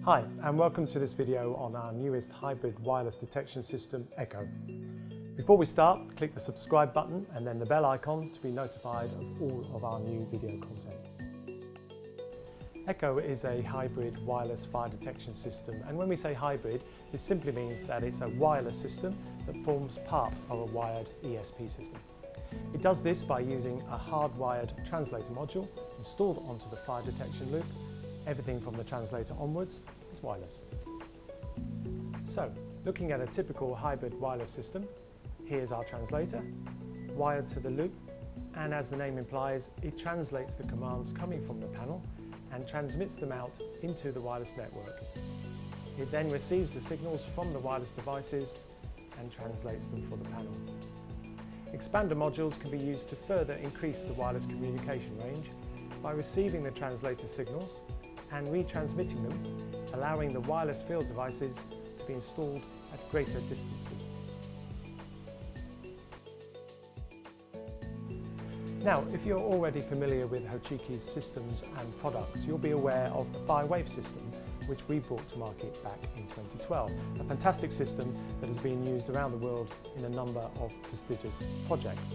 Hi, and welcome to this video on our newest hybrid wireless detection system, Ekho. Before we start, click the subscribe button and then the bell icon to be notified of all of our new video content. Ekho is a hybrid wireless fire detection system, and when we say hybrid, this simply means that it's a wireless system that forms part of a wired ESP system. It does this by using a hardwired translator module installed onto the fire detection loop. Everything from the translator onwards is wireless. So, looking at a typical hybrid wireless system, here's our translator, wired to the loop, and as the name implies, it translates the commands coming from the panel and transmits them out into the wireless network. It then receives the signals from the wireless devices and translates them for the panel. Expander modules can be used to further increase the wireless communication range by receiving the translator signals and retransmitting them, allowing the wireless field devices to be installed at greater distances. Now, if you're already familiar with Hochiki's systems and products, you'll be aware of the bi-wave system, which we brought to market back in 2012. A fantastic system that has been used around the world in a number of prestigious projects.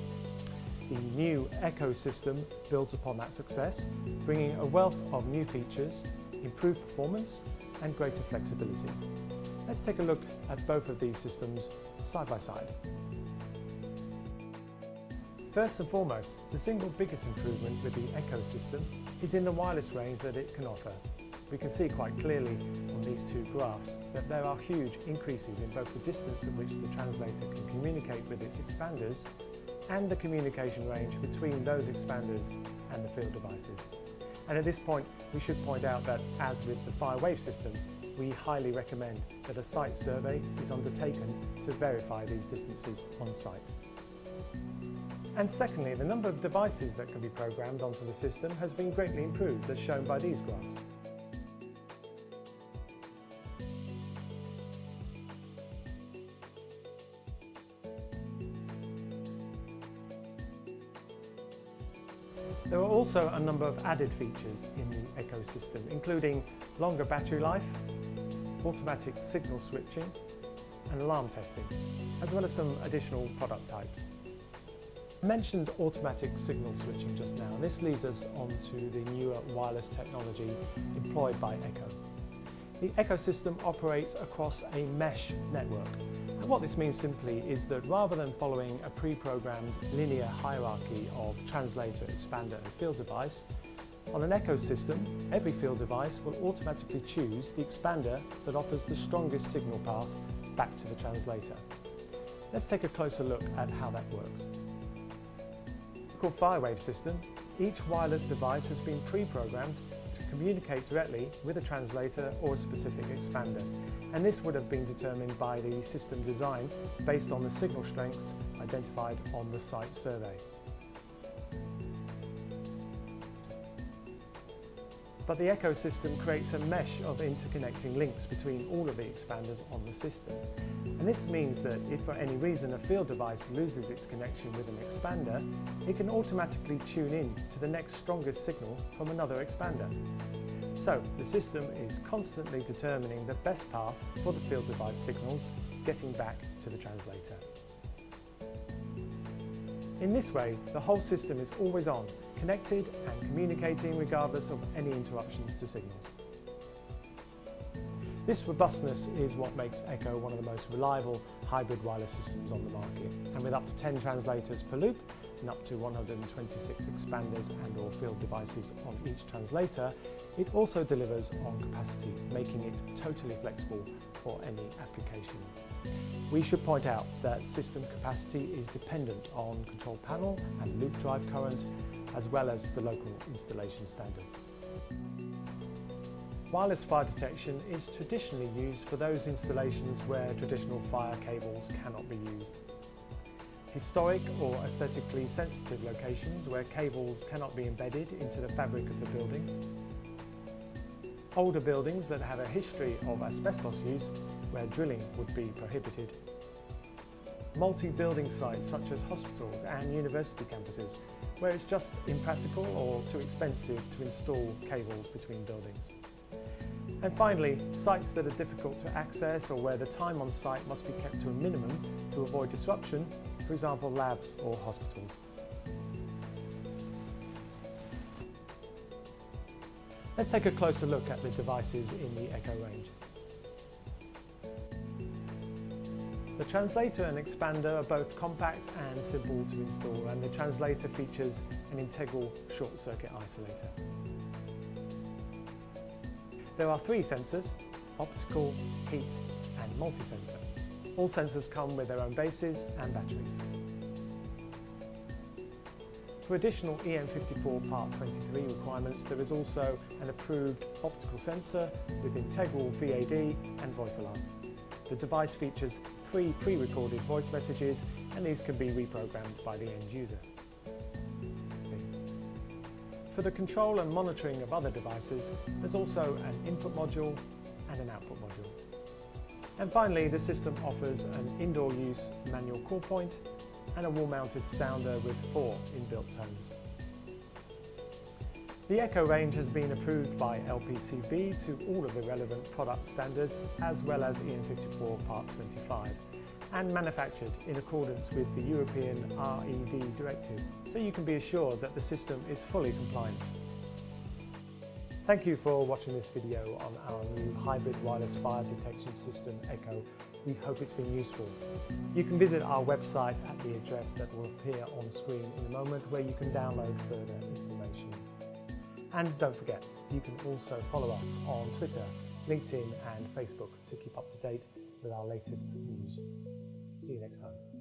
The new Ekho system builds upon that success, bringing a wealth of new features, improved performance and greater flexibility. Let's take a look at both of these systems side by side. First and foremost, the single biggest improvement with the Ekho system is in the wireless range that it can offer. We can see quite clearly on these two graphs that there are huge increases in both the distance at which the translator can communicate with its expanders and the communication range between those expanders and the field devices. And at this point, we should point out that, as with the bi-wave system, we highly recommend that a site survey is undertaken to verify these distances on site. And secondly, the number of devices that can be programmed onto the system has been greatly improved, as shown by these graphs. There are also a number of added features in the Ekho system, including longer battery life, automatic signal switching and alarm testing, as well as some additional product types. I mentioned automatic signal switching just now, and this leads us on to the newer wireless technology employed by Ekho. The Ekho system operates across a mesh network. And what this means simply is that rather than following a pre-programmed linear hierarchy of translator, expander and field device, on an Ekho system, every field device will automatically choose the expander that offers the strongest signal path back to the translator. Let's take a closer look at how that works. Called bi-wave system, each wireless device has been pre-programmed to communicate directly with a translator or a specific expander, and this would have been determined by the system design based on the signal strengths identified on the site survey. But the Ekho system creates a mesh of interconnecting links between all of the expanders on the system. And this means that if for any reason a field device loses its connection with an expander, it can automatically tune in to the next strongest signal from another expander. So the system is constantly determining the best path for the field device signals getting back to the translator. In this way, the whole system is always on, connected and communicating regardless of any interruptions to signals. This robustness is what makes Ekho one of the most reliable hybrid wireless systems on the market, and with up to 10 translators per loop and up to 126 expanders and or field devices on each translator, it also delivers on capacity, making it totally flexible for any application. We should point out that system capacity is dependent on control panel and loop drive current, as well as the local installation standards. Wireless fire detection is traditionally used for those installations where traditional fire cables cannot be used. Historic or aesthetically sensitive locations where cables cannot be embedded into the fabric of the building. Older buildings that have a history of asbestos use where drilling would be prohibited. Multi-building sites such as hospitals and university campuses where it's just impractical or too expensive to install cables between buildings. And finally, sites that are difficult to access or where the time on site must be kept to a minimum to avoid disruption, for example labs or hospitals. Let's take a closer look at the devices in the Ekho range. The translator and expander are both compact and simple to install, and the translator features an integral short circuit isolator. There are 3 sensors: optical, heat and multi-sensor. All sensors come with their own bases and batteries. For additional EN54 Part 23 requirements, there is also an approved optical sensor with integral VAD and voice alarm. The device features 3 pre-recorded voice messages, and these can be reprogrammed by the end user. For the control and monitoring of other devices, there's also an input module and an output module. And finally, the system offers an indoor use manual call point and a wall-mounted sounder with 4 inbuilt tones. The Ekho range has been approved by LPCB to all of the relevant product standards, as well as EN54 Part 25, and manufactured in accordance with the European RED directive, so you can be assured that the system is fully compliant. Thank you for watching this video on our new hybrid wireless fire detection system, Ekho. We hope it's been useful. You can visit our website at the address that will appear on screen in a moment, where you can download further information. And don't forget, you can also follow us on Twitter, LinkedIn and Facebook to keep up to date with our latest news. See you next time.